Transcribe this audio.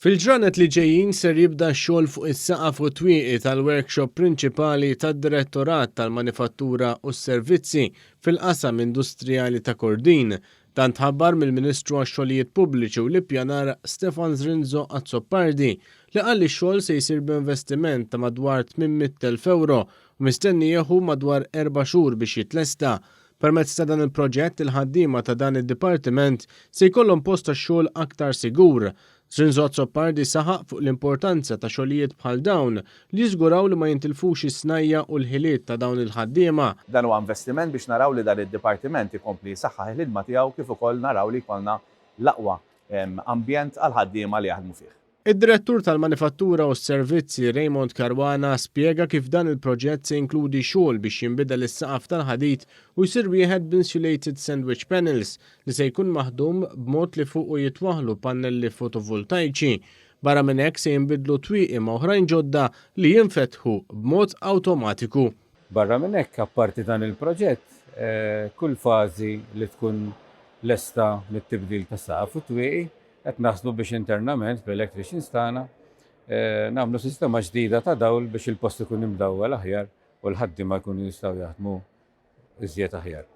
Fil-ġranet li ġejjin ser jibda x-xogħol fuq is-saqaf u twieqi tal-workshop prinċipali tad-Direttorat tal-Manifattura u s-Servizzi fil-qasam industrijali ta' Kordin, dan tħabbar mill-Ministru għax-Xogħlijiet Pubbliċi u l-Ippjanar Stefan Zrinzo Azzopardi li qal li x-xogħol se jsir b'investiment ta' madwar 800,000 euro u mistenni jieħu madwar 4 xhur biex jitlesta. Permezz ta' dan il-proġett il-ħaddiema ta' dan id-dipartiment se jkollhom post tax-xogħol aktar sigur. Zrinzo Azzopardi saħaq fuq l-importanza ta' xogħlijiet bħal dawn li jiżguraw li ma jintilfux is-snajja u l-ħiliet ta' dawn il-ħaddiema. Dan huwa investiment biex naraw li dan id-dipartiment ikompli saħħaħ il-ħidma tiegħu kif ukoll naraw li jkollna l-aqwa ambjent għal ħaddiema li jaħdmu fih. Id-Direttur tal-Manifattura u s-Servizzi Raymond Caruana spjega kif dan il-proġett se jinkludi xogħol biex jinbidel is-saqaf tal-ħadid u jsir wieħed b'insulated sandwich panels li se jkun maħdum b'mod li fuq u jitwaħħlu pannelli fotovoltaiċi. Barra minn hekk se jinbidlu twieqi ma' oħrajn ġodda li jinfetħu b'mod awtomatiku. Barra minn hekk apparti dan il-proġett, kull fażi li tkun lesta mit-tibdil tas-saqaf u twieqi qed naħsbu biex internament bl-electricians tagħna nagħmlu sistema ġdida ta' dawl biex il-post ikun imdawwel aħjar u l-ħaddiema jkunu jistgħu jaħdmu iżjed aħjar.